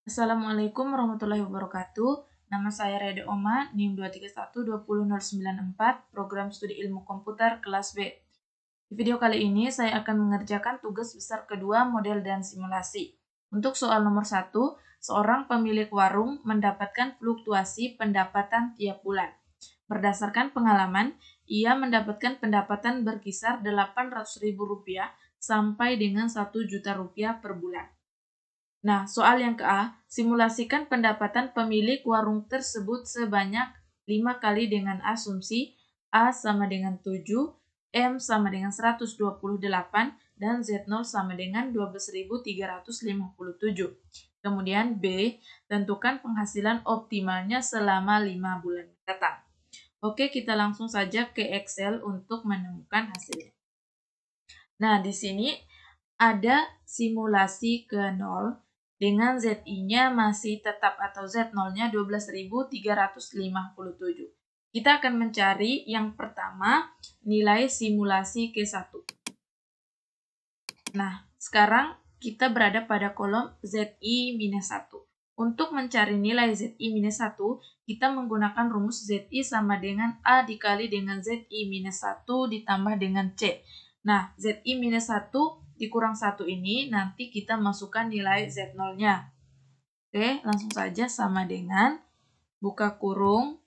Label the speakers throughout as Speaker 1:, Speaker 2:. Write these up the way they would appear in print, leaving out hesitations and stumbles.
Speaker 1: Assalamualaikum warahmatullahi wabarakatuh. Nama saya Rede Oma, NIM 2312094, Program Studi Ilmu Komputer kelas B. Di video kali ini saya akan mengerjakan tugas besar kedua model dan simulasi. Untuk soal nomor 1, seorang pemilik warung mendapatkan fluktuasi pendapatan tiap bulan. Berdasarkan pengalaman, ia mendapatkan pendapatan berkisar Rp800.000 sampai dengan Rp1.000.000 per bulan. Nah, soal yang ke A, simulasikan pendapatan pemilik warung tersebut sebanyak 5 kali dengan asumsi A sama dengan 7, M sama dengan 128, dan Z0 sama dengan 12.357. Kemudian B, tentukan penghasilan optimalnya selama 5 bulan datang. Oke, kita langsung saja ke Excel untuk menemukan hasilnya. Nah, di sini ada simulasi ke 0 dengan ZI-nya masih tetap atau Z0-nya 12.357. Kita akan mencari yang pertama nilai simulasi Q1. Nah, sekarang kita berada pada kolom ZI-1. Untuk mencari nilai ZI-1, kita menggunakan rumus ZI sama dengan A dikali dengan ZI-1 ditambah dengan C. Nah, ZI-1 dikurang 1 ini nanti kita masukkan nilai Z0-nya. Oke, langsung saja sama dengan buka kurung.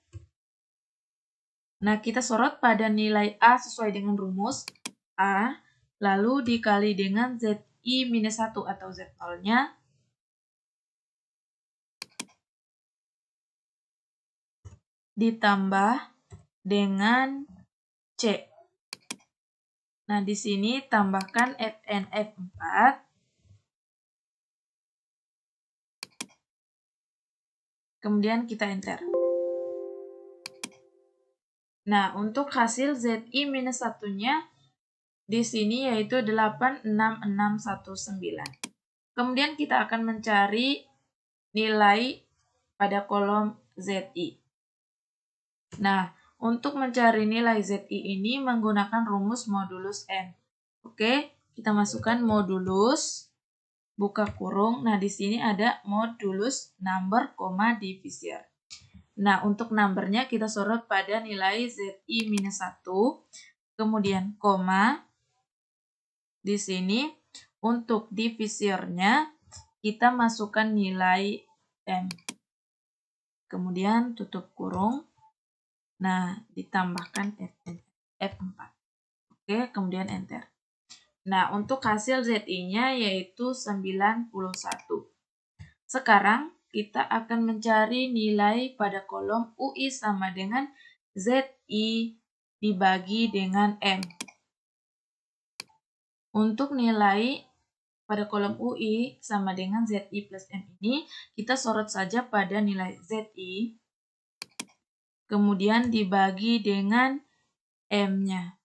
Speaker 1: Nah, kita sorot pada nilai A sesuai dengan rumus A, lalu dikali dengan ZI-1 atau Z0-nya, ditambah dengan C. Nah, di sini tambahkan Fn F4. Kemudian kita enter. Nah, untuk hasil ZI-1-nya di sini yaitu 86619. Kemudian kita akan mencari nilai pada kolom ZI. Nah, untuk mencari nilai ZI ini menggunakan rumus modulus N. Oke, kita masukkan modulus, buka kurung. Nah, di sini ada modulus number, divisor. Nah, untuk numbernya kita sorot pada nilai ZI-1, kemudian koma. Di sini untuk divisornya kita masukkan nilai M. Kemudian tutup kurung. Nah, ditambahkan F4. Oke, kemudian enter. Nah, untuk hasil ZI-nya yaitu 91. Sekarang kita akan mencari nilai pada kolom UI sama dengan ZI dibagi dengan M. Untuk nilai pada kolom UI sama dengan ZI plus M ini, kita sorot saja pada nilai ZI, kemudian dibagi dengan M-nya.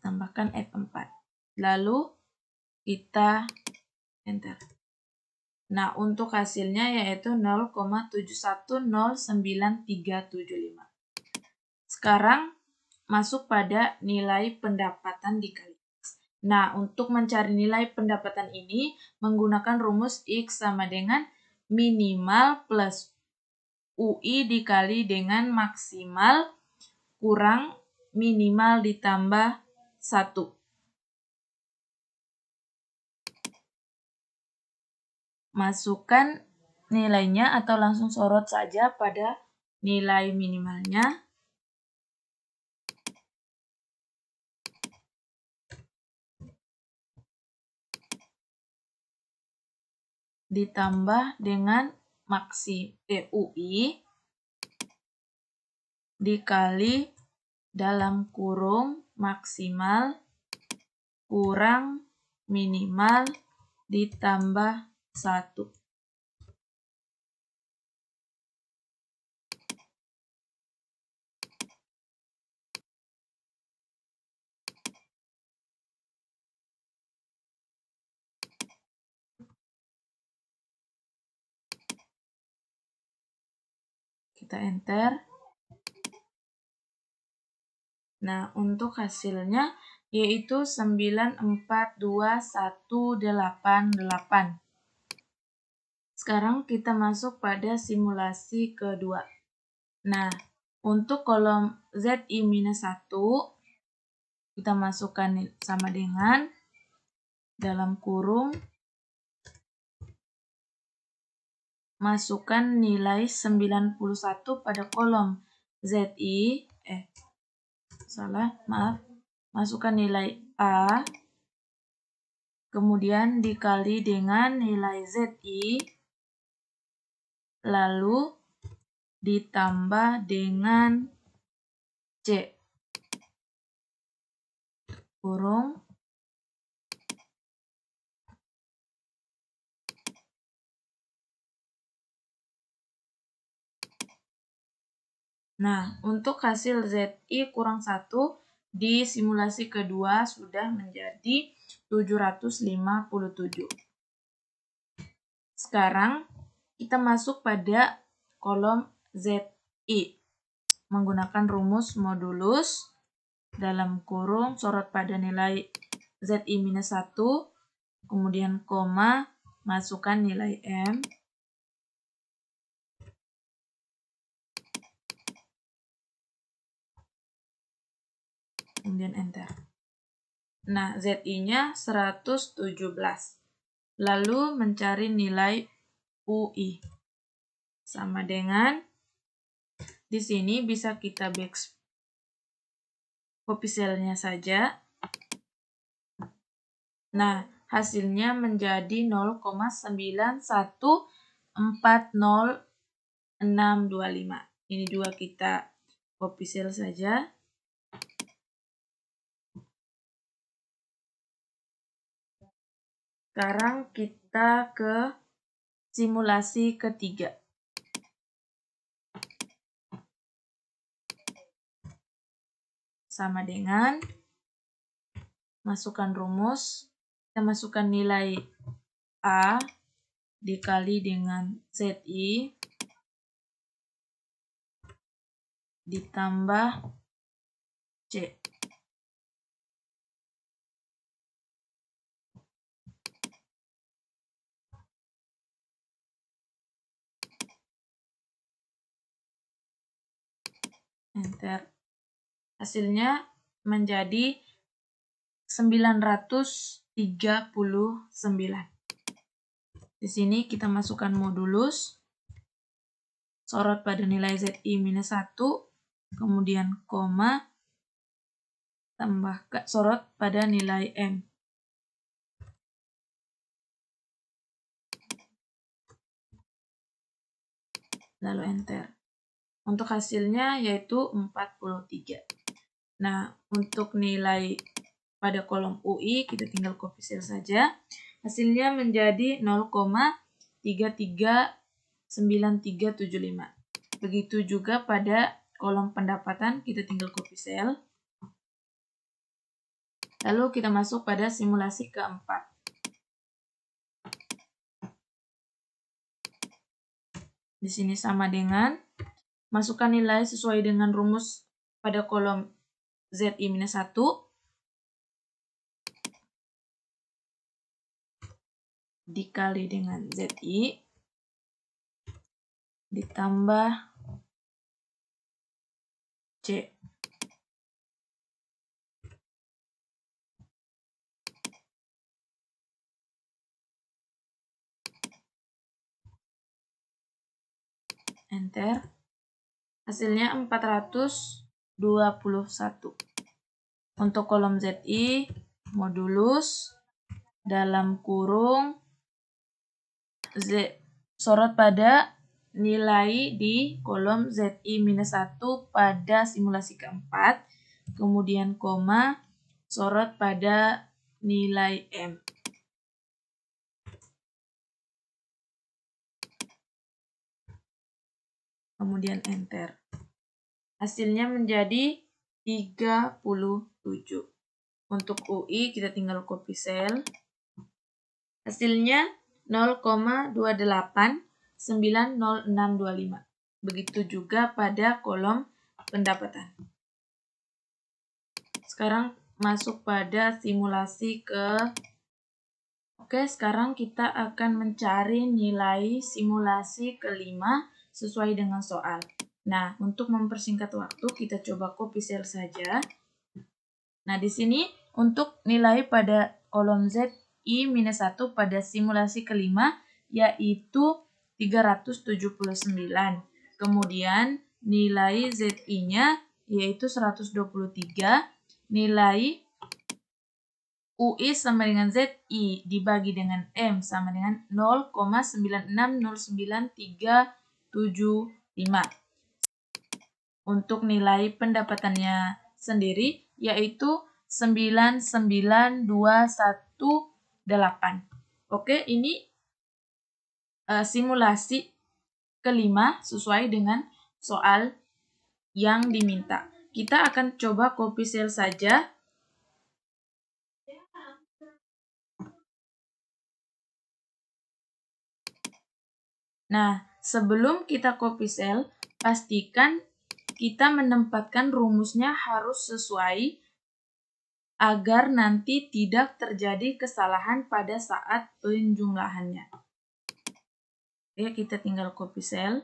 Speaker 1: Tambahkan F4. Lalu kita enter. Nah, untuk hasilnya yaitu 0,7109375. Sekarang masuk pada nilai pendapatan dikali X. Nah, untuk mencari nilai pendapatan ini menggunakan rumus X sama dengan minimal plus UI dikali dengan maksimal kurang minimal ditambah 1. Masukkan nilainya atau langsung sorot saja pada nilai minimalnya. Ditambah dengan UI dikali dalam kurung maksimal kurang minimal ditambah 1. Kita enter. Nah, untuk hasilnya yaitu 9421888. Sekarang kita masuk pada simulasi kedua. Nah, untuk kolom ZI-1, kita masukkan sama dengan dalam kurung, masukkan nilai 91 pada kolom ZI, masukkan nilai A, kemudian dikali dengan nilai ZI, lalu ditambah dengan C. Kurung. Nah, untuk hasil ZI kurang 1 di simulasi kedua sudah menjadi 757. Sekarang kita masuk pada kolom ZI menggunakan rumus modulus dalam kurung sorot pada nilai ZI-1, kemudian koma, masukkan nilai M, kemudian enter. Nah, ZI-nya 117. Lalu mencari nilai UI. Sama dengan di sini bisa kita back copy cell-nya saja. Nah, hasilnya menjadi 0,9140625. Ini juga kita copy cell saja. Sekarang kita ke simulasi ketiga. Sama dengan masukkan rumus, kita masukkan nilai A dikali dengan ZI ditambah C. Enter. Hasilnya menjadi 939. Di sini kita masukkan modulus, sorot pada nilai ZI-1, kemudian koma, tambah sorot pada nilai M. Lalu enter. Untuk hasilnya yaitu 43. Nah, untuk nilai pada kolom UI kita tinggal copy cell saja. Hasilnya menjadi 0,339375. Begitu juga pada kolom pendapatan kita tinggal copy cell. Lalu kita masuk pada simulasi keempat. Di sini sama dengan masukkan nilai sesuai dengan rumus pada kolom ZI-1 dikali dengan ZI ditambah C. Enter. Hasilnya 421. Untuk kolom ZI modulus dalam kurung sorot pada nilai di kolom ZI-1 pada simulasi keempat, kemudian koma, sorot pada nilai M. Kemudian enter. Hasilnya menjadi 37. Untuk UI kita tinggal copy cell. Hasilnya 0,28900625. Begitu juga pada kolom pendapatan. Sekarang masuk pada simulasi Oke, sekarang kita akan mencari nilai simulasi kelima sesuai dengan soal. Nah, untuk mempersingkat waktu, kita coba copy cell saja. Nah, di sini untuk nilai pada kolom ZI-1 pada simulasi kelima, yaitu 379. Kemudian nilai ZI-nya yaitu 123. Nilai UI sama dengan ZI dibagi dengan M sama dengan 0,960935. Untuk nilai pendapatannya sendiri yaitu 99218. Oke, ini simulasi kelima sesuai dengan soal yang diminta. Kita akan coba copy cell saja. Nah, sebelum kita copy cell, pastikan kita menempatkan rumusnya harus sesuai agar nanti tidak terjadi kesalahan pada saat penjumlahannya. Oke, kita tinggal copy cell.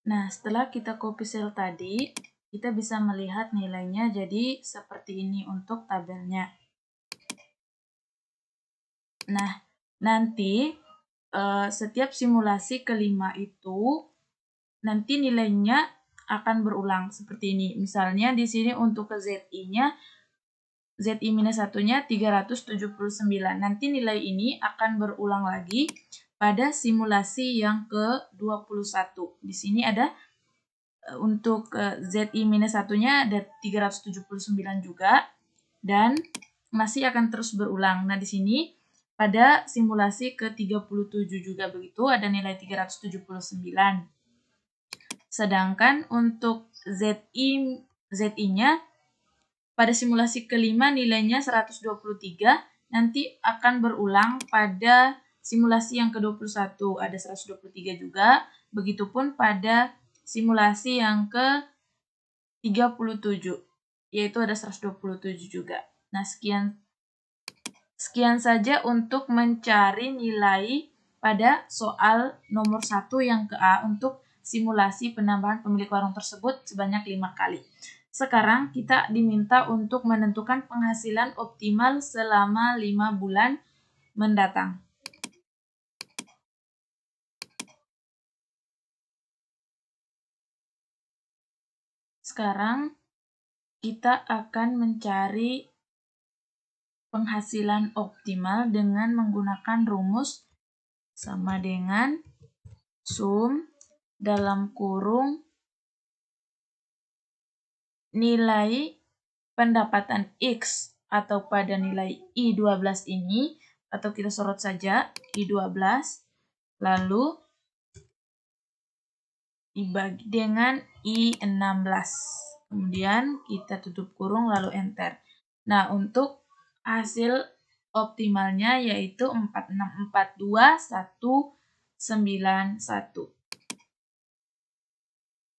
Speaker 1: Nah, setelah kita copy cell tadi, kita bisa melihat nilainya jadi seperti ini untuk tabelnya. Nah, nanti setiap simulasi kelima itu nanti nilainya akan berulang seperti ini. Misalnya di sini untuk ke ZI-nya, ZI-1-nya 379. Nanti nilai ini akan berulang lagi pada simulasi yang ke-21. Di sini ada untuk ZI-1-nya ada 379 juga dan masih akan terus berulang. Nah, di sini pada simulasi ke-37 juga begitu ada nilai 379. Sedangkan untuk ZI-nya pada simulasi kelima nilainya 123, nanti akan berulang pada simulasi yang ke-21 ada 123 juga, begitupun pada simulasi yang ke-37 yaitu ada 127 juga. Nah, sekian saja untuk mencari nilai pada soal nomor 1 yang ke A untuk simulasi penambahan pemilik warung tersebut sebanyak 5 kali. Sekarang kita diminta untuk menentukan penghasilan optimal selama 5 bulan mendatang. Sekarang kita akan mencari penghasilan optimal dengan menggunakan rumus sama dengan sum dalam kurung nilai pendapatan X atau pada nilai I12 ini, atau kita sorot saja I12, lalu dibagi dengan I16. Kemudian kita tutup kurung lalu enter. Nah, untuk hasil optimalnya yaitu 4642191.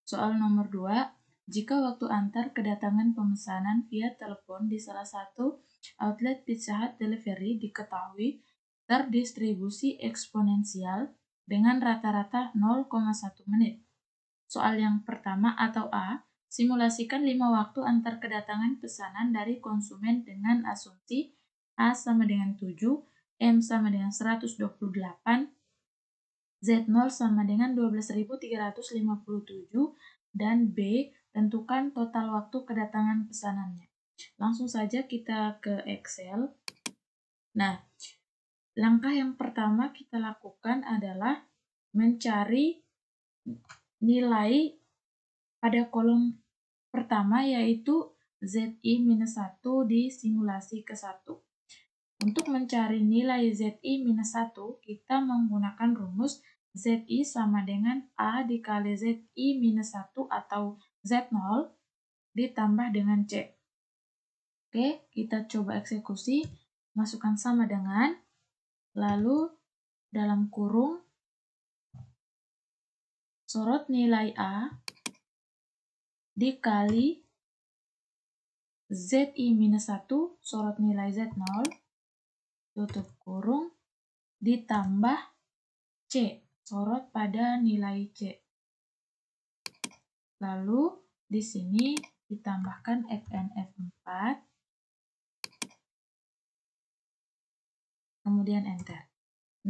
Speaker 1: Soal nomor 2. Jika waktu antar kedatangan pemesanan via telepon di salah satu outlet Pizza Hut delivery diketahui terdistribusi eksponensial dengan rata-rata 0,1 menit. Soal yang pertama atau A, simulasikan 5 waktu antar kedatangan pesanan dari konsumen dengan asumsi A sama dengan 7, M sama dengan 128, Z0 sama dengan 12.357, dan B, tentukan total waktu kedatangan pesanannya. Langsung saja kita ke Excel. Nah, Langkah yang pertama kita lakukan adalah mencari nilai pada kolom pertama, yaitu ZI-1 di simulasi ke-1. Untuk mencari nilai ZI-1, kita menggunakan rumus ZI sama dengan A dikali ZI-1 atau Z0 ditambah dengan C. Oke, kita coba eksekusi. Masukkan sama dengan, lalu dalam kurung, sorot nilai A dikali ZI-1, sorot nilai Z0, tutup kurung, ditambah C, sorot pada nilai C. Lalu di sini ditambahkan Fn F4, kemudian enter.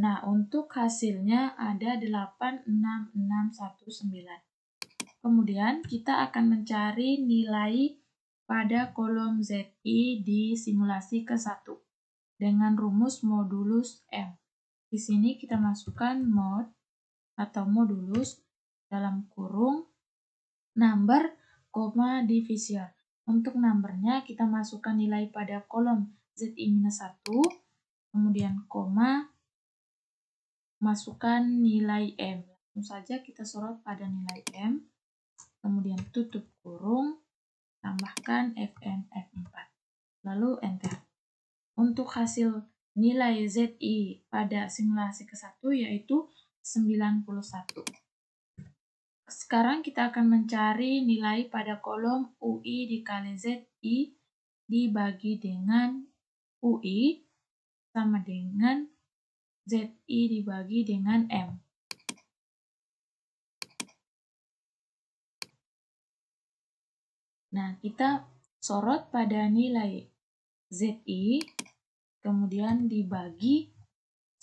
Speaker 1: Nah, untuk hasilnya ada 86619. Kemudian kita akan mencari nilai pada kolom ZI di simulasi ke-1 dengan rumus modulus M. Di sini kita masukkan mod atau modulus dalam kurung number, divisor. Untuk numbernya kita masukkan nilai pada kolom ZI-1, kemudian koma, masukkan nilai M. Langsung saja kita sorot pada nilai M, kemudian tutup kurung, tambahkan Fn F4, lalu enter. Untuk hasil nilai ZI pada simulasi ke-1 yaitu 91. Sekarang kita akan mencari nilai pada kolom UI dikali ZI dibagi dengan UI sama dengan ZI dibagi dengan M. Nah, kita sorot pada nilai ZI, kemudian dibagi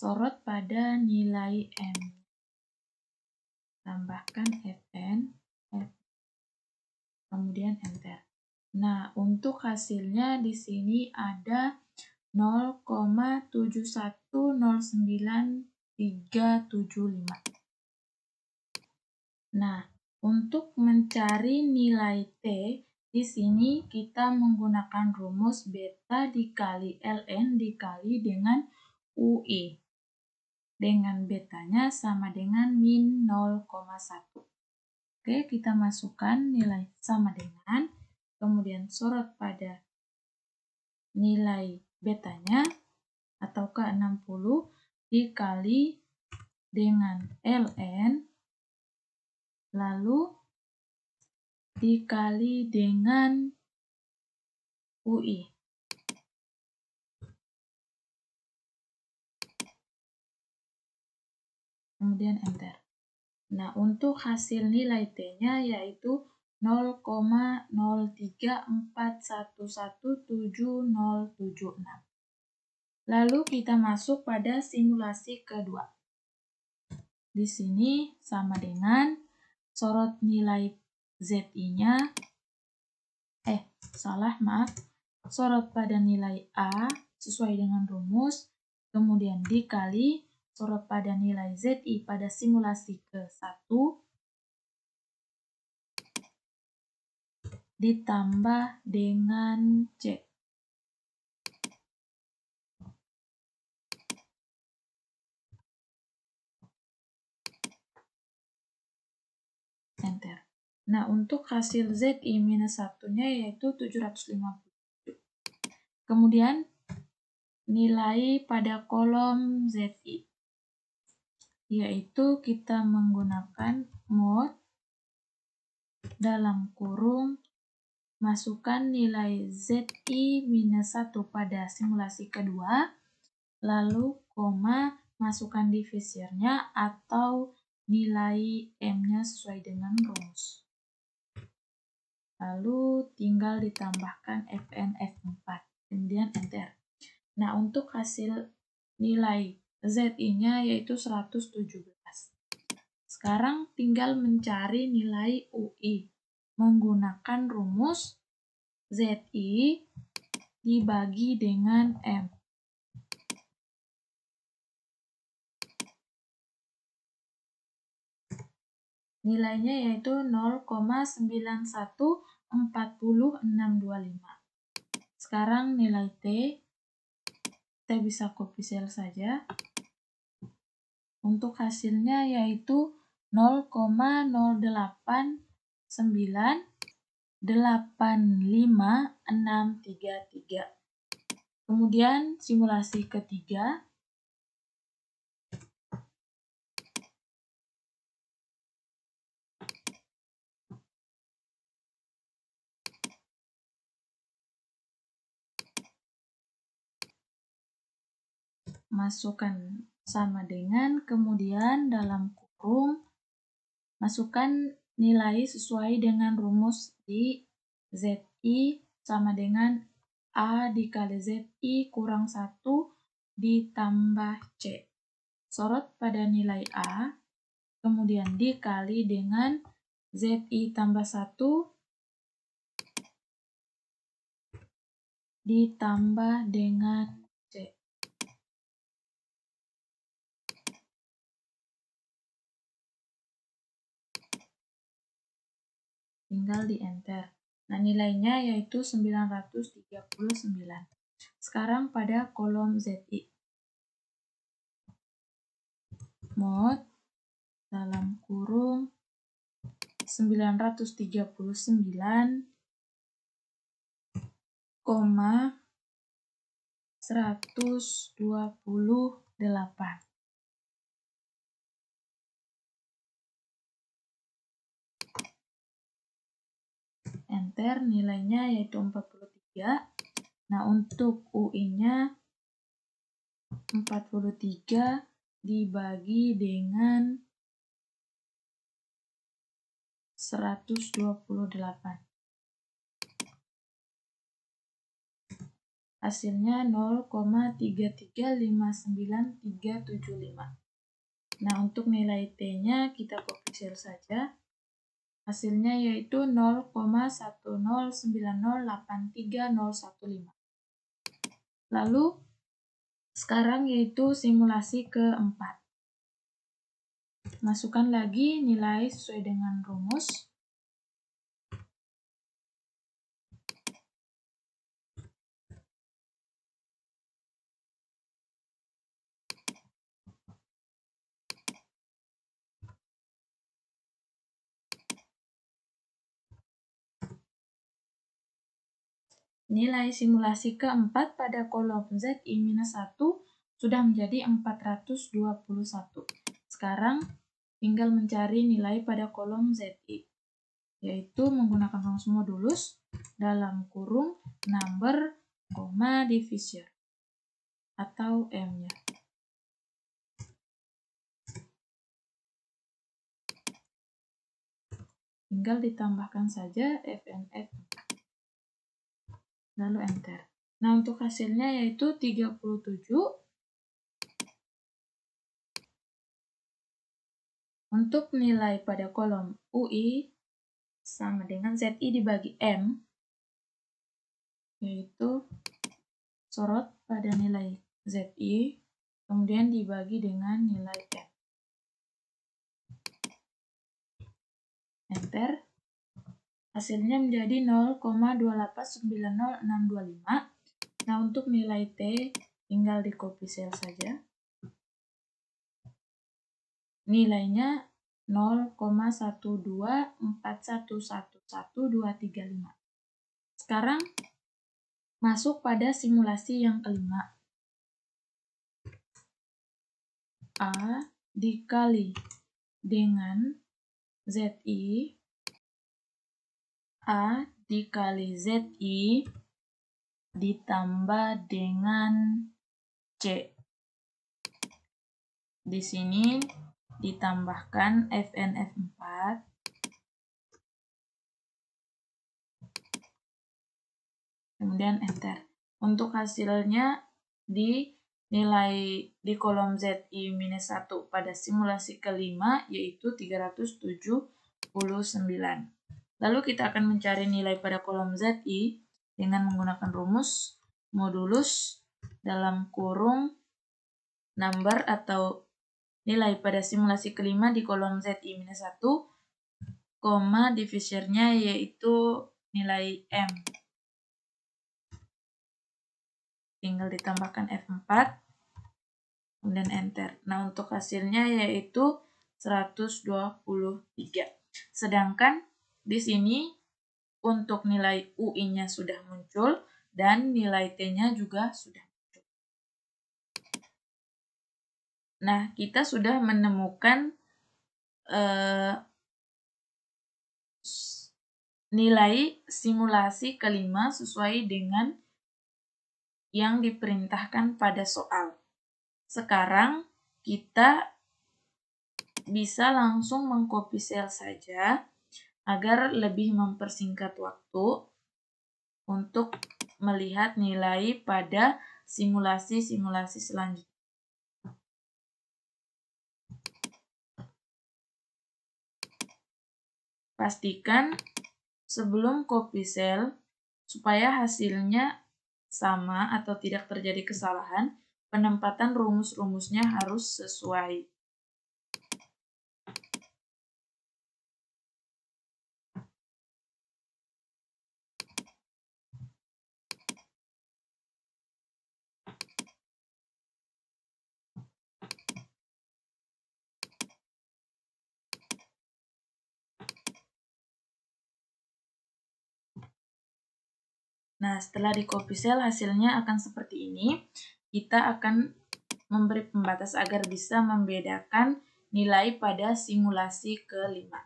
Speaker 1: sorot pada nilai M. Tambahkan Fn, kemudian enter. Nah, untuk hasilnya di sini ada 0,7109375. Nah, untuk mencari nilai T, di sini kita menggunakan rumus beta dikali ln dikali dengan UI. Dengan betanya sama dengan min 0,1. Oke, kita masukkan nilai sama dengan, kemudian sorot pada nilai betanya atau ke-60 dikali dengan ln, lalu dikali dengan UI. Kemudian enter. Nah, untuk hasil nilai T-nya yaitu 0,034117076. Lalu kita masuk pada simulasi kedua. Di sini sama dengan sorot nilai ZI-nya, sorot pada nilai A sesuai dengan rumus, kemudian dikali sorot pada nilai ZI pada simulasi ke-1, ditambah dengan C. Enter. Nah, untuk hasil ZI-1-nya yaitu 750. Kemudian nilai pada kolom ZI, yaitu kita menggunakan mod dalam kurung, masukkan nilai ZI-1 pada simulasi kedua, lalu koma, masukkan divisornya atau nilai M-nya sesuai dengan rumus. Lalu tinggal ditambahkan Fn F4, kemudian enter. Nah, untuk hasil nilai ZI-nya yaitu 117. Sekarang tinggal mencari nilai UI menggunakan rumus ZI dibagi dengan M. Nilainya yaitu 0,9140625. Sekarang nilai T, kita bisa copy cell saja. Untuk hasilnya yaitu 0,08985633. Kemudian simulasi ketiga. Masukkan sama dengan, kemudian dalam kurung masukkan nilai sesuai dengan rumus di ZI sama dengan A dikali ZI kurang 1 ditambah C. Sorot pada nilai A, kemudian dikali dengan ZI tambah 1 ditambah dengan C. Tinggal di enter. Nah, nilainya yaitu 939. Sekarang pada kolom ZI. Mod dalam kurung 939, 128. Enter, nilainya yaitu 43. Nah, untuk UI-nya 43 dibagi dengan 128. Hasilnya 0,3359375. Nah, untuk nilai T-nya kita copy cell saja. Hasilnya yaitu 0,109083015. Lalu, sekarang yaitu simulasi keempat. Masukkan lagi nilai sesuai dengan rumus. Nilai simulasi keempat pada kolom ZI-1 sudah menjadi 421. Sekarang tinggal mencari nilai pada kolom ZI, yaitu menggunakan rumus modulus dalam kurung number, divisor atau M-nya. Tinggal ditambahkan saja FNF, lalu enter. Nah, untuk hasilnya yaitu 37. Untuk nilai pada kolom UI sama dengan ZI dibagi M, yaitu sorot pada nilai ZI, kemudian dibagi dengan nilai M. Enter. Hasilnya menjadi 0,2890625. Nah, untuk nilai T tinggal di copy cell saja. Nilainya 0,124111235. Sekarang masuk pada simulasi yang kelima. A dikali dengan ZI, A dikali ZI ditambah dengan C. Di sini ditambahkan FNF4. Kemudian enter. Untuk hasilnya di nilai di kolom ZI-1 pada simulasi kelima yaitu 379. Lalu kita akan mencari nilai pada kolom ZI dengan menggunakan rumus modulus dalam kurung number atau nilai pada simulasi kelima di kolom ZI-1 koma divisornya yaitu nilai M. Tinggal ditambahkan F4, kemudian enter. Nah, untuk hasilnya yaitu 123. Sedangkan di sini untuk nilai UI-nya sudah muncul dan nilai T-nya juga sudah muncul. Nah, kita sudah menemukan nilai simulasi kelima sesuai dengan yang diperintahkan pada soal. Sekarang kita bisa langsung mengcopy sel saja agar lebih mempersingkat waktu untuk melihat nilai pada simulasi-simulasi selanjutnya. Pastikan sebelum copy sel supaya hasilnya sama atau tidak terjadi kesalahan, penempatan rumus-rumusnya harus sesuai. Nah, setelah di copy sel hasilnya akan seperti ini. Kita akan memberi pembatas agar bisa membedakan nilai pada simulasi kelima.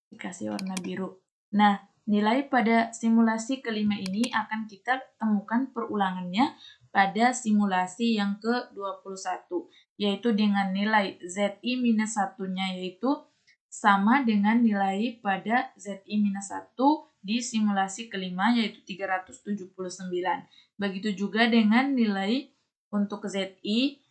Speaker 1: Dikasih warna biru. Nah, nilai pada simulasi kelima ini akan kita temukan perulangannya pada simulasi yang ke-21, yaitu dengan nilai ZI-1-nya yaitu sama dengan nilai pada ZI-1 di simulasi kelima yaitu 379. Begitu juga dengan nilai untuk ZI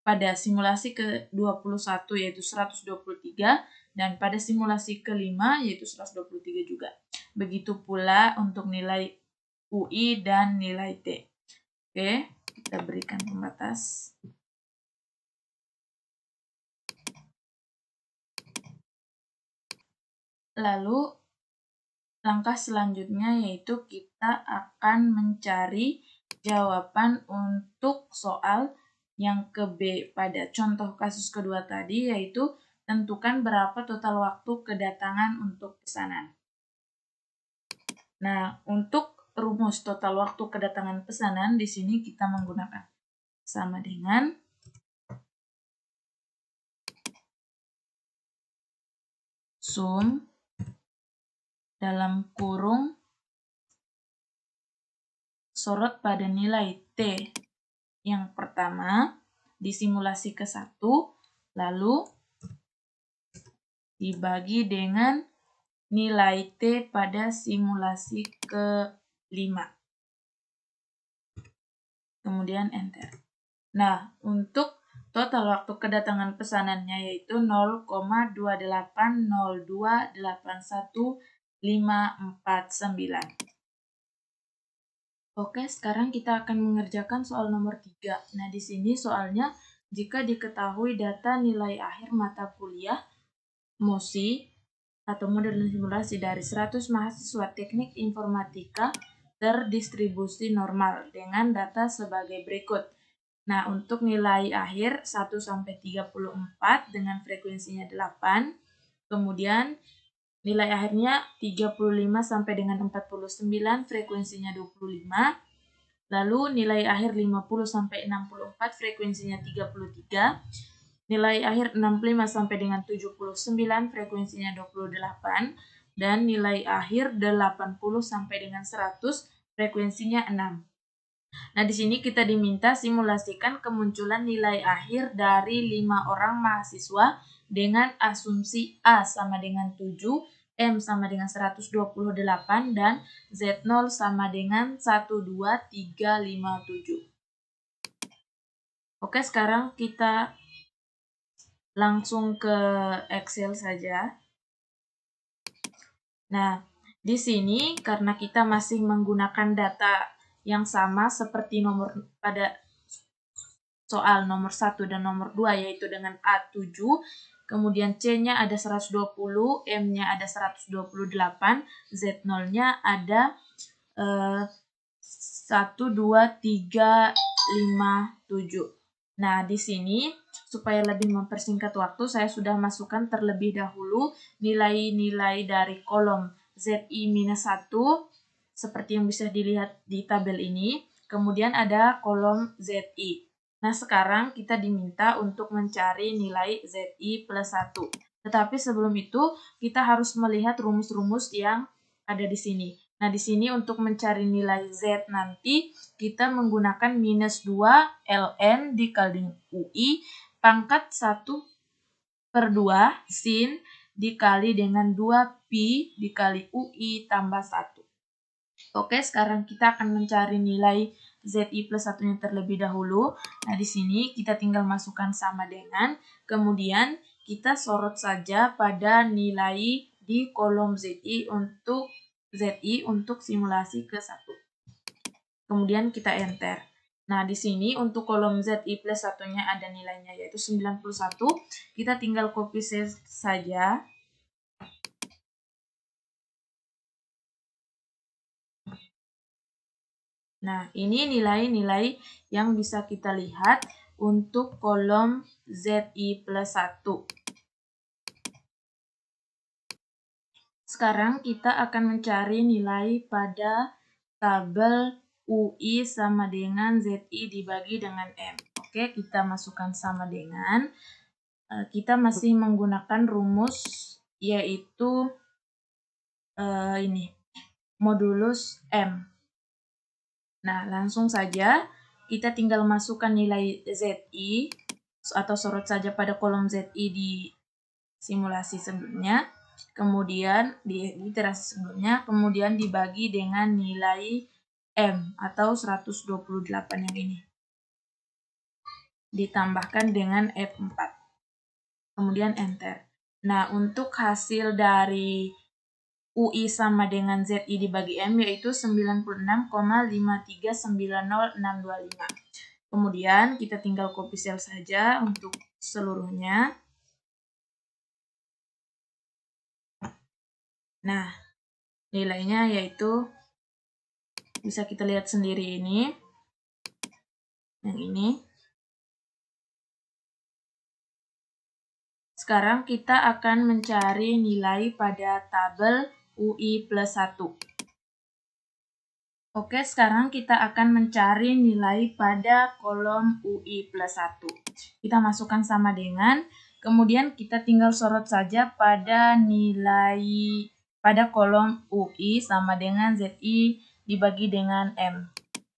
Speaker 1: pada simulasi ke-21 yaitu 123 dan pada simulasi kelima yaitu 123 juga. Begitu pula untuk nilai UI dan nilai T. Oke, kita berikan pembatas. Lalu langkah selanjutnya yaitu kita akan mencari jawaban untuk soal yang ke B pada contoh kasus kedua tadi, yaitu tentukan berapa total waktu kedatangan untuk pesanan. Nah, untuk rumus total waktu kedatangan pesanan di sini kita menggunakan sama dengan sum dalam kurung sorot pada nilai T yang pertama di simulasi ke-1, lalu dibagi dengan nilai T pada simulasi ke-5. Kemudian enter. Nah, untuk total waktu kedatangan pesanannya yaitu 0,28028159. Oke, sekarang kita akan mengerjakan soal nomor 3. Nah, di sini soalnya jika diketahui data nilai akhir mata kuliah MOSI atau model simulasi dari 100 mahasiswa teknik informatika terdistribusi normal dengan data sebagai berikut. Nah, untuk nilai akhir 1-34 dengan frekuensinya 8, kemudian nilai akhirnya 35 sampai dengan 49, frekuensinya 25. Lalu nilai akhir 50 sampai 64, frekuensinya 33. Nilai akhir 65 sampai dengan 79, frekuensinya 28. Dan nilai akhir 80 sampai dengan 100, frekuensinya 6. Nah, di sini kita diminta simulasikan kemunculan nilai akhir dari 5 orang mahasiswa dengan asumsi A sama dengan 7, M sama dengan 128, dan Z0 sama dengan 12357. Oke, sekarang kita langsung ke Excel saja. Nah, di sini karena kita masih menggunakan data yang sama seperti pada soal nomor 1 dan nomor 2 yaitu dengan A7, kemudian C-nya ada 120, M-nya ada 128, Z0-nya ada 1, 2, 3, 5, 7. Nah, di sini supaya lebih mempersingkat waktu, saya sudah masukkan terlebih dahulu nilai-nilai dari kolom ZI-1 seperti yang bisa dilihat di tabel ini. Kemudian ada kolom ZI. Nah, sekarang kita diminta untuk mencari nilai ZI plus 1. Tetapi sebelum itu, kita harus melihat rumus-rumus yang ada di sini. Nah, di sini untuk mencari nilai Z nanti, kita menggunakan minus 2 ln dikali UI pangkat 1/2 sin dikali dengan 2 pi dikali UI tambah 1. Oke, sekarang kita akan mencari nilai ZI plus 1-nya terlebih dahulu. Nah, di sini kita tinggal masukkan sama dengan, kemudian kita sorot saja pada nilai di kolom ZI untuk simulasi ke 1. Kemudian kita enter. Nah, di sini untuk kolom ZI plus 1-nya ada nilainya yaitu 91. Kita tinggal copy saja. Nah, ini nilai-nilai yang bisa kita lihat untuk kolom ZI plus 1. Sekarang kita akan mencari nilai pada tabel UI sama dengan ZI dibagi dengan M. Oke, kita masukkan sama dengan. Kita masih menggunakan rumus yaitu ini, modulus M. Nah, langsung saja kita tinggal masukkan nilai ZI atau sorot saja pada kolom ZI di simulasi sebelumnya, kemudian di iterasi sebelumnya, kemudian dibagi dengan nilai M atau 128 yang ini. Ditambahkan dengan F4. Kemudian enter. Nah, untuk hasil dari UI sama dengan ZI dibagi M yaitu 96,5390625. Kemudian kita tinggal copy cell saja untuk seluruhnya. Nah, nilainya yaitu bisa kita lihat sendiri ini. Yang ini. Sekarang kita akan mencari nilai pada tabel UI plus 1. Oke, sekarang kita akan mencari nilai pada kolom UI plus 1. Kita masukkan sama dengan, kemudian kita tinggal sorot saja pada nilai pada kolom UI sama dengan ZI dibagi dengan M.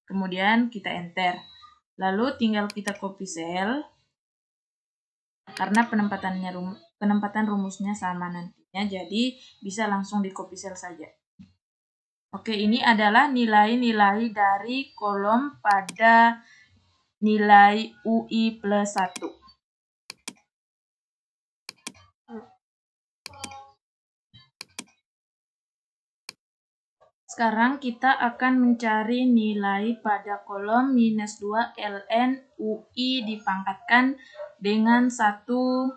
Speaker 1: Kemudian kita enter. Lalu tinggal kita copy cell, karena penempatan rumusnya sama nantinya, jadi bisa langsung di copy cell saja. Oke, ini adalah nilai-nilai dari kolom pada nilai UI plus 1. Sekarang kita akan mencari nilai pada kolom minus 2 ln UI dipangkatkan dengan 1/2.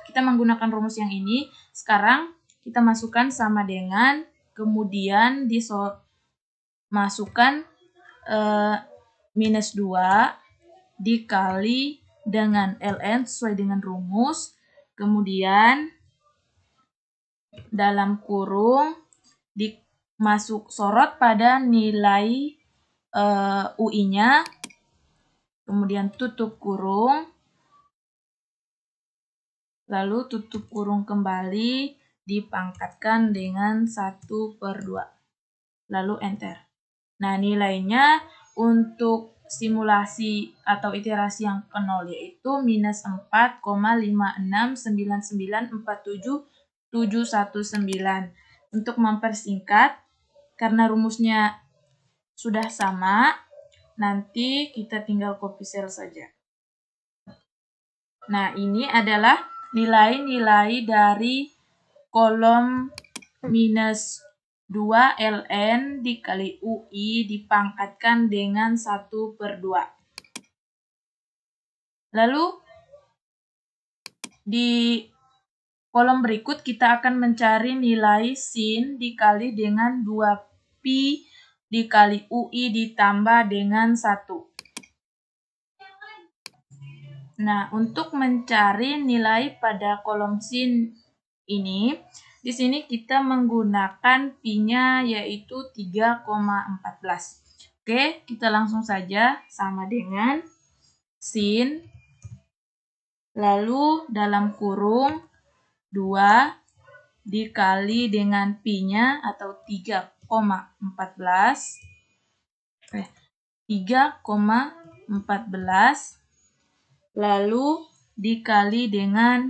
Speaker 1: Kita menggunakan rumus yang ini. Sekarang kita masukkan sama dengan, kemudian masukkan minus 2 dikali dengan ln sesuai dengan rumus, kemudian dalam kurung masuk sorot pada nilai UI-nya, kemudian tutup kurung, lalu tutup kurung kembali, dipangkatkan dengan 1/2. Lalu enter. Nah, nilainya untuk simulasi atau iterasi yang ke-0 yaitu minus 4,569947,719. Untuk mempersingkat, karena rumusnya sudah sama, nanti kita tinggal copy cell saja. Nah, ini adalah nilai-nilai dari kolom minus 2 ln dikali UI dipangkatkan dengan 1/2. Lalu Di kolom berikut kita akan mencari nilai sin dikali dengan 2pi dikali UI ditambah dengan 1. Nah, untuk mencari nilai pada kolom sin ini, di sini kita menggunakan pi-nya yaitu 3,14. Oke, kita langsung saja sama dengan sin, lalu dalam kurung 2 dikali dengan pi-nya atau 3,14. 3,14 lalu dikali dengan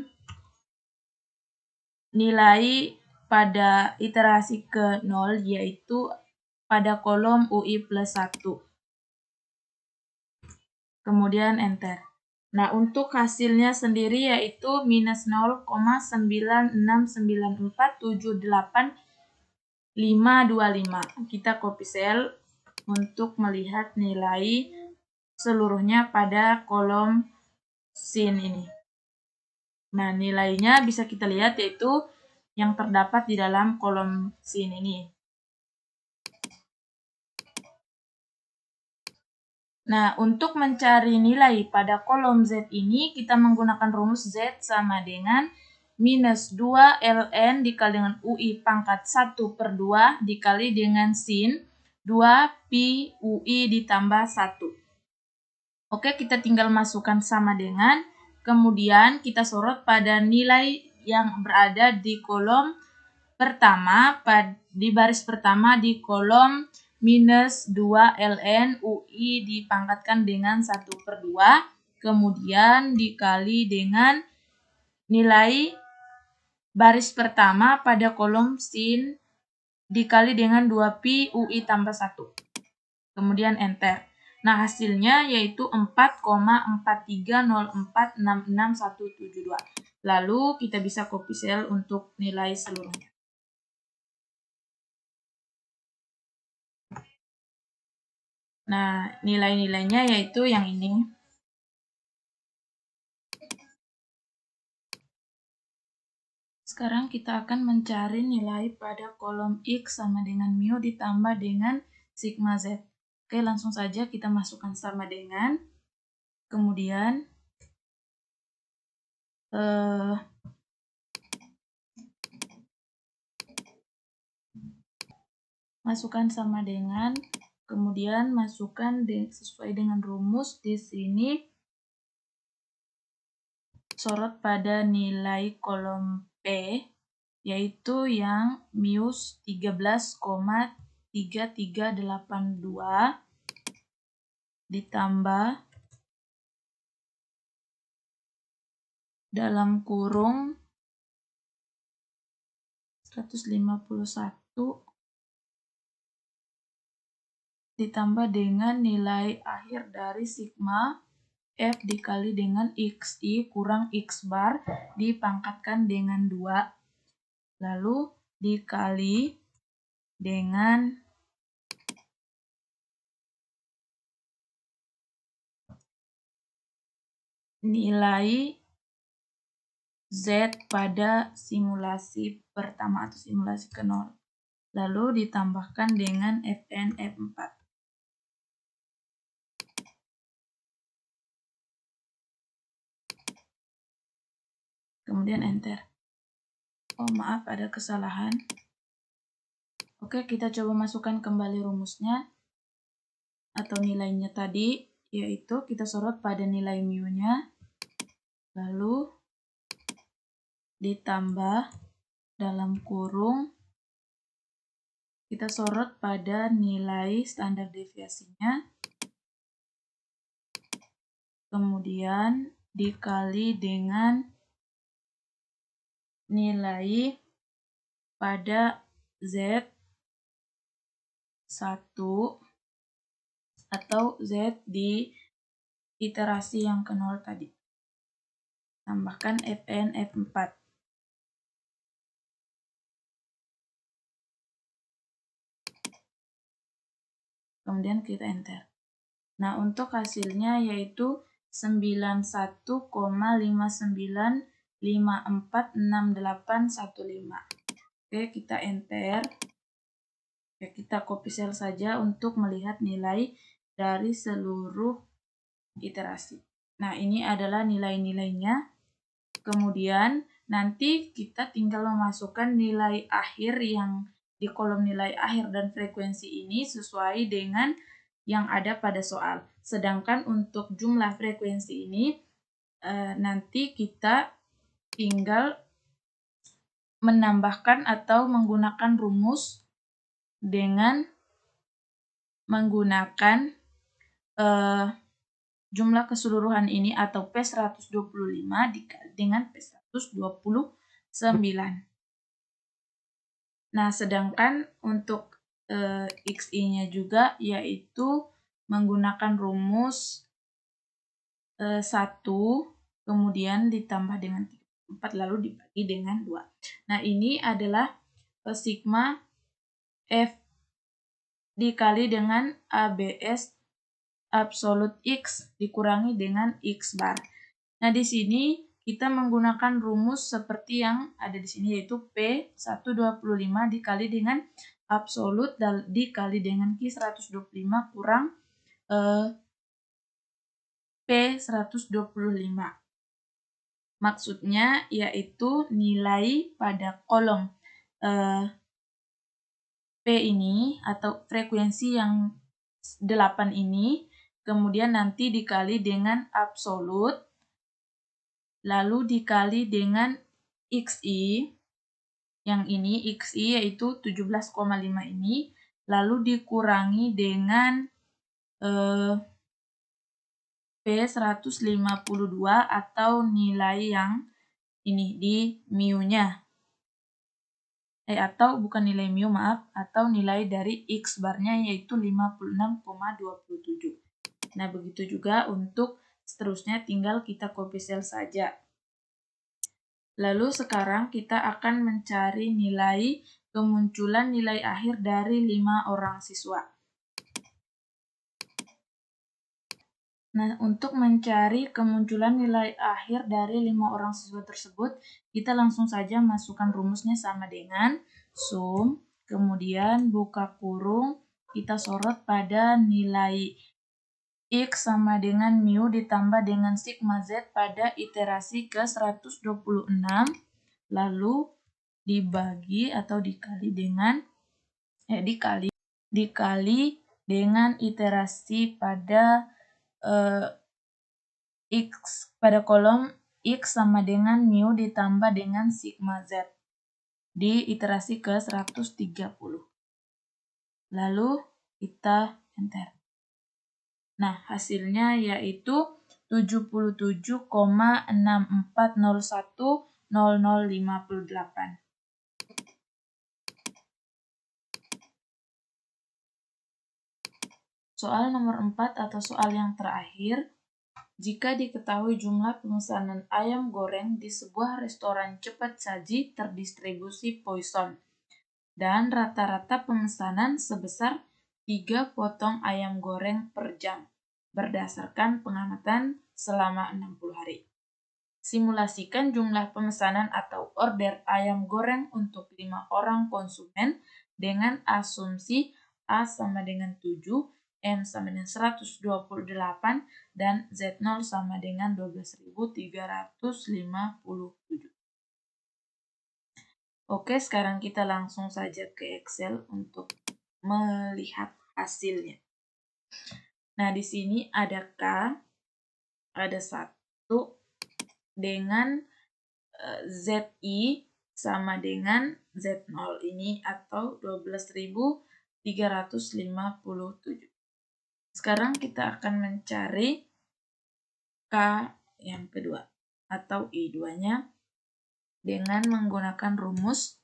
Speaker 1: nilai pada iterasi ke 0 yaitu pada kolom UI plus 1. Kemudian enter. Nah, untuk hasilnya sendiri yaitu minus 0,969478525. Kita copy cell untuk melihat nilai seluruhnya pada kolom sin ini. Nah, nilainya bisa kita lihat yaitu yang terdapat di dalam kolom sin ini. Nah, untuk mencari nilai pada kolom Z ini, kita menggunakan rumus Z sama dengan minus 2 ln dikali dengan UI pangkat 1/2 dikali dengan sin 2 pi UI ditambah 1. Oke, kita tinggal masukkan sama dengan, kemudian kita sorot pada nilai yang berada di kolom pertama, di baris pertama di kolom minus 2 ln UI dipangkatkan dengan 1/2, kemudian dikali dengan nilai baris pertama pada kolom sin dikali dengan 2pi UI tambah 1. Kemudian enter. Nah, hasilnya yaitu 4,430466172. Lalu kita bisa copy cell untuk nilai seluruhnya. Nah, nilai-nilainya yaitu yang ini. Sekarang kita akan mencari nilai pada kolom X sama dengan mu ditambah dengan sigma Z. Oke, langsung saja kita masukkan sama dengan. Kemudian masukkan sama dengan, kemudian masukkan sesuai dengan rumus di sini, sorot pada nilai kolom P, yaitu yang mu 13,3382 ditambah dalam kurung 151 ditambah dengan nilai akhir dari sigma F dikali dengan XI kurang X bar dipangkatkan dengan 2, lalu dikali dengan nilai Z pada simulasi pertama atau simulasi ke 0. Lalu ditambahkan dengan Fn F4. Kemudian enter. Oh, maaf, ada kesalahan. Oke, kita coba masukkan kembali rumusnya atau nilainya tadi, yaitu kita sorot pada nilai mu-nya, lalu ditambah dalam kurung, kita sorot pada nilai standar deviasinya, kemudian dikali dengan nilai pada Z1 atau Z di iterasi yang ke 0 tadi. Tambahkan Fn F4. Kemudian kita enter. Nah, untuk hasilnya yaitu 91,59 546815. Oke, kita enter. Oke, kita copy cell saja untuk melihat nilai dari seluruh iterasi. Nah, ini adalah nilai-nilainya. Kemudian nanti kita tinggal memasukkan nilai akhir yang di kolom nilai akhir dan frekuensi ini sesuai dengan yang ada pada soal. Sedangkan untuk jumlah frekuensi ini nanti kita tinggal menambahkan atau menggunakan rumus dengan menggunakan jumlah keseluruhan ini atau P125 dikali dengan P129. Nah, sedangkan untuk XI-nya juga yaitu menggunakan rumus 1 kemudian ditambah dengan 4 lalu dibagi dengan 2. Nah, ini adalah sigma F dikali dengan ABS absolute X dikurangi dengan X bar. Nah, di sini kita menggunakan rumus seperti yang ada di sini, yaitu P125 dikali dengan absolut dikali dengan Q125 kurang P125. Maksudnya yaitu nilai pada kolom P ini atau frekuensi yang 8 ini, kemudian nanti dikali dengan absolut, lalu dikali dengan XI, yang ini XI yaitu 17,5 ini, lalu dikurangi dengan P152 atau nilai yang ini di mu-nya. Atau bukan nilai mu, maaf, atau nilai dari X barnya yaitu 56,27. Nah, begitu juga untuk seterusnya, tinggal kita copy cell saja. Lalu sekarang kita akan mencari nilai kemunculan nilai akhir dari 5 orang siswa. Nah, untuk mencari kemunculan nilai akhir dari 5 orang siswa tersebut, kita langsung saja masukkan rumusnya sama dengan sum, kemudian buka kurung, kita sorot pada nilai X sama dengan mu ditambah dengan sigma Z pada iterasi ke-126, lalu dibagi atau dikali dengan dengan iterasi pada X pada kolom X sama dengan mu ditambah dengan sigma Z di iterasi ke-130. Lalu kita enter. Nah, hasilnya yaitu 77,64010058. Soal nomor 4 atau soal yang terakhir. Jika diketahui jumlah pemesanan ayam goreng di sebuah restoran cepat saji terdistribusi Poisson dan rata-rata pemesanan sebesar 3 potong ayam goreng per jam berdasarkan pengamatan selama 60 hari. Simulasikan jumlah pemesanan atau order ayam goreng untuk 5 orang konsumen dengan asumsi A sama dengan 7, M sama dengan 128, dan Z0 sama dengan 12.357. Oke, sekarang kita langsung saja ke Excel untuk melihat hasilnya. Nah, di sini ada K, ada 1 dengan ZI sama dengan Z0 ini atau 12.357. Sekarang kita akan mencari K yang kedua atau I2-nya dengan menggunakan rumus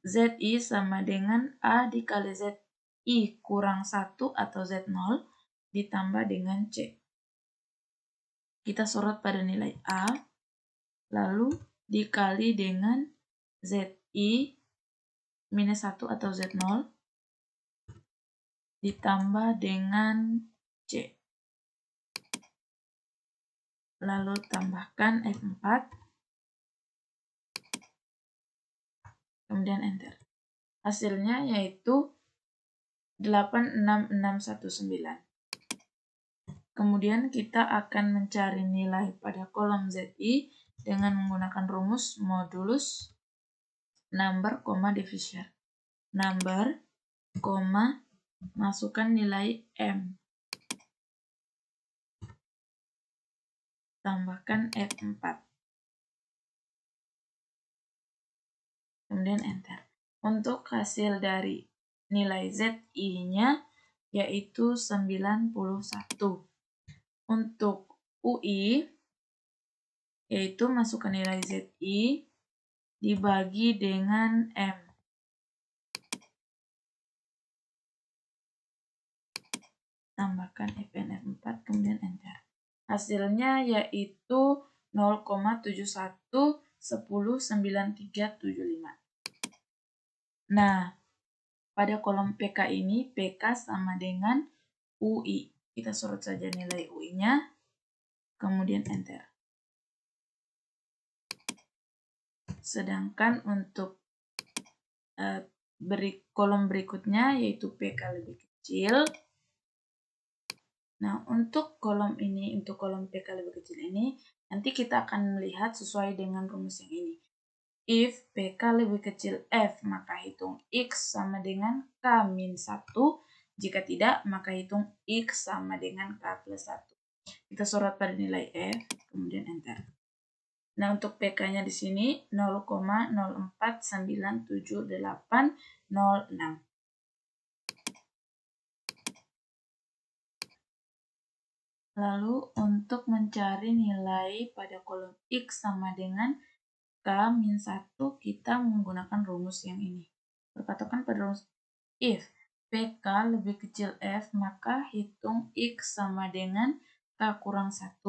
Speaker 1: ZI sama dengan A dikali ZI kurang 1 atau Z0 ditambah dengan C. Kita sorot pada nilai A, lalu dikali dengan ZI minus 1 atau Z0 ditambah dengan C. lalu tambahkan F4, kemudian enter. Hasilnya yaitu 86619. Kemudian kita akan mencari nilai pada kolom ZI dengan menggunakan rumus modulus number, divisor. Number, masukkan nilai M. Tambahkan F4. Kemudian enter. Untuk hasil dari nilai ZI-nya yaitu 91. Untuk UI yaitu masukkan nilai ZI dibagi dengan M. Tambahkan FN F4 kemudian enter. Hasilnya yaitu 0,71109375. Nah, pada kolom PK ini PK sama dengan UI. Kita sorot saja nilai UI-nya, kemudian enter. Sedangkan untuk kolom berikutnya yaitu PK lebih kecil. Nah, untuk kolom ini, untuk kolom PK lebih kecil ini, nanti kita akan melihat sesuai dengan rumus yang ini. If PK lebih kecil F, maka hitung X sama dengan K min 1. Jika tidak, maka hitung X sama dengan K plus 1. Kita sorot pada nilai F, kemudian enter. Nah, untuk PK-nya di sini 0,04978806. Lalu untuk mencari nilai pada kolom X sama dengan K min 1, kita menggunakan rumus yang ini. Berpatokan pada rumus if PK lebih kecil F, maka hitung X sama dengan K kurang 1.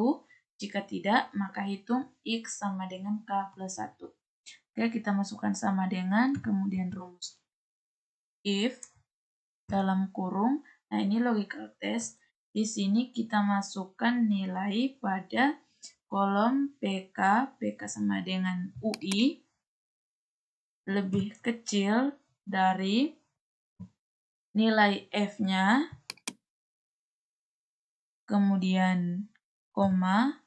Speaker 1: Jika tidak, maka hitung X sama dengan K plus 1. Oke, kita masukkan sama dengan, kemudian rumus. If, dalam kurung, nah ini logical test. Di sini kita masukkan nilai pada kolom PK, PK sama dengan UI, lebih kecil dari nilai F-nya, kemudian koma,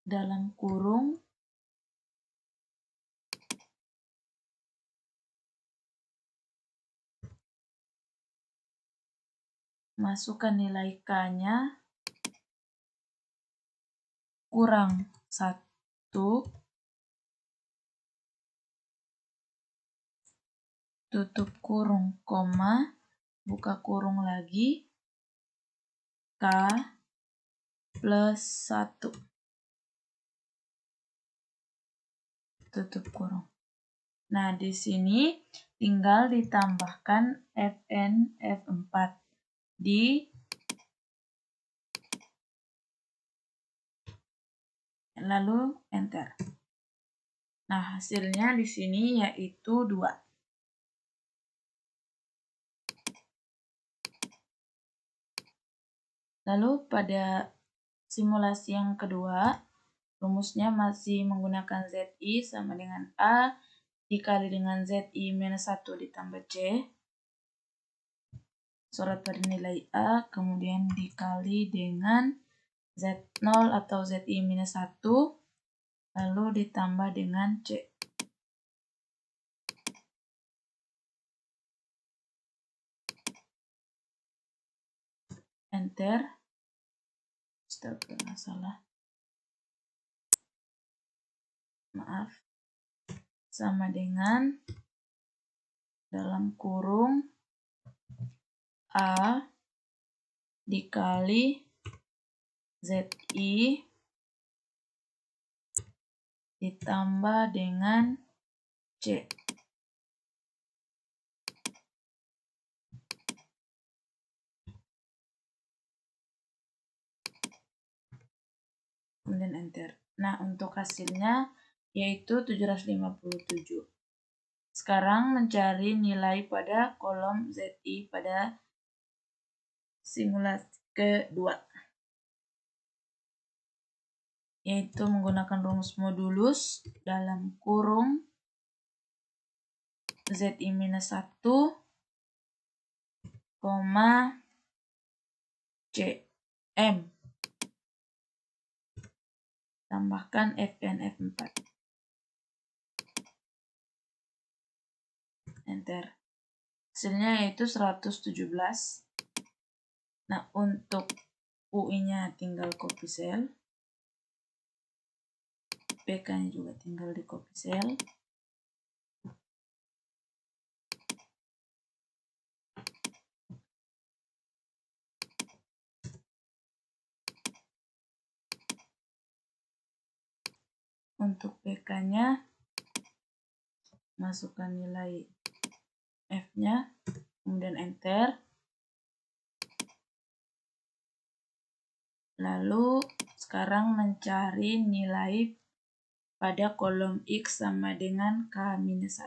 Speaker 1: dalam kurung, masukkan nilai K-nya, kurang 1, tutup kurung, koma, buka kurung lagi, K plus 1. Tutup kurung. Nah, di sini tinggal ditambahkan FN F4 di lalu enter. Nah, hasilnya di sini yaitu 2. Lalu pada simulasi yang kedua, rumusnya masih menggunakan ZI sama dengan A dikali dengan ZI minus 1 ditambah C. Sorot pada nilai A, kemudian dikali dengan Z0 atau ZI minus 1, lalu ditambah dengan C. Enter. Salah. Maaf. Sama dengan dalam kurung A dikali ZI ditambah dengan C. Kemudian enter. Nah, untuk hasilnya yaitu 757. Sekarang mencari nilai pada kolom ZI pada simulasi kedua, yaitu menggunakan rumus modulus dalam kurung ZI-1, CM tambahkan Fn F4. Enter. Hasilnya yaitu 117. Nah, untuk UI-nya tinggal copy cell. PK-nya juga tinggal di copy cell. Untuk PK-nya masukkan nilai F-nya, kemudian enter. Lalu sekarang mencari nilai pada kolom X sama dengan K-1.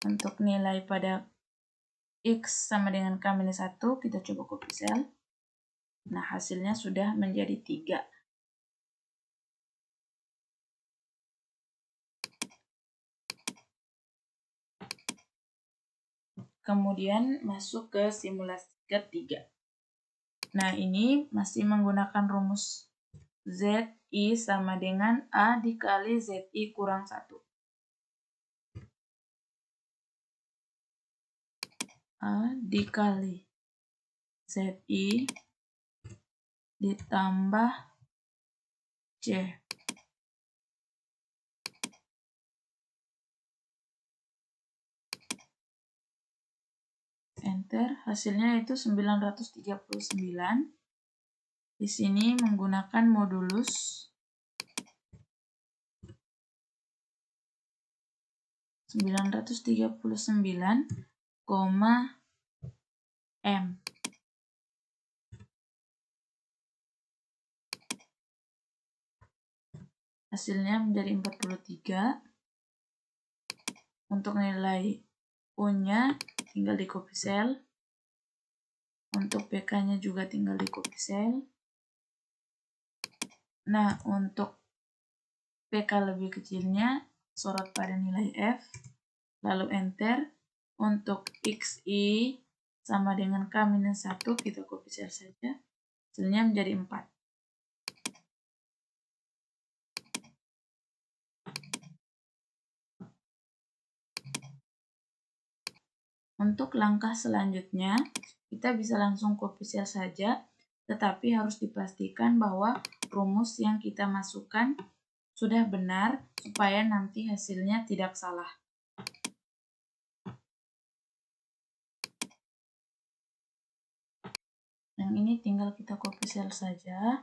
Speaker 1: Untuk nilai pada X sama dengan K-1 kita coba copy cell. Nah, hasilnya sudah menjadi 3. Kemudian masuk ke simulasi ketiga. Nah, ini masih menggunakan rumus ZI sama dengan A dikali ZI kurang 1. A dikali ZI ditambah C. Enter, hasilnya itu 939. Di sini menggunakan modulus 939, M. Hasilnya menjadi 43. Untuk nilai U-nya tinggal di copy cell. Untuk PK-nya juga tinggal di copy cell. Nah, untuk PK lebih kecilnya sorot pada nilai F, lalu enter. Untuk XI sama dengan K-1 kita copy cell saja. Hasilnya menjadi 4. Untuk langkah selanjutnya, kita bisa langsung copy cell saja, tetapi harus dipastikan bahwa rumus yang kita masukkan sudah benar, supaya nanti hasilnya tidak salah. Yang ini tinggal kita copy cell saja.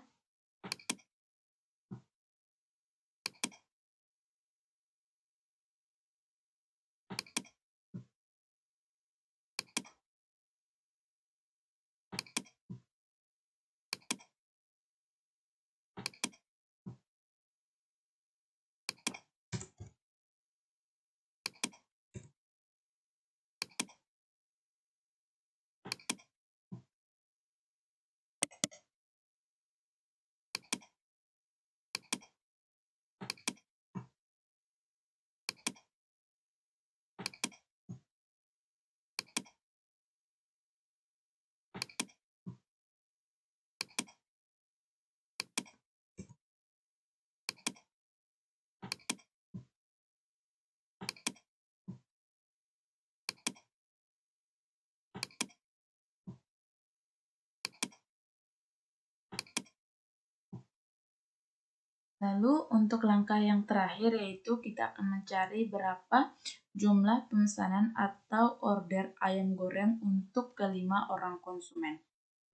Speaker 1: Lalu untuk langkah yang terakhir yaitu kita akan mencari berapa jumlah pemesanan atau order ayam goreng untuk kelima orang konsumen.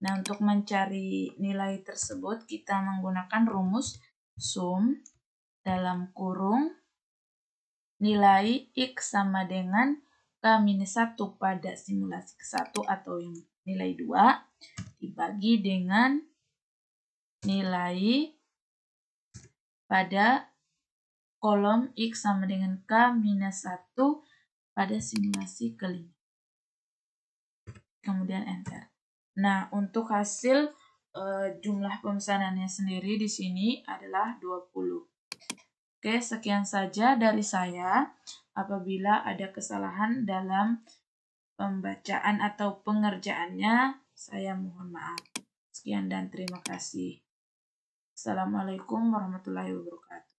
Speaker 1: Nah, untuk mencari nilai tersebut kita menggunakan rumus sum dalam kurung nilai X sama dengan K-1 pada simulasi ke-1 atau yang nilai 2 dibagi dengan nilai pada kolom X sama dengan K minus 1 pada simulasi kelima. Kemudian enter. Nah, untuk hasil jumlah pemesanannya sendiri di sini adalah 20. Oke, sekian saja dari saya. Apabila ada kesalahan dalam pembacaan atau pengerjaannya, saya mohon maaf. Sekian dan terima kasih. Assalamualaikum warahmatullahi wabarakatuh.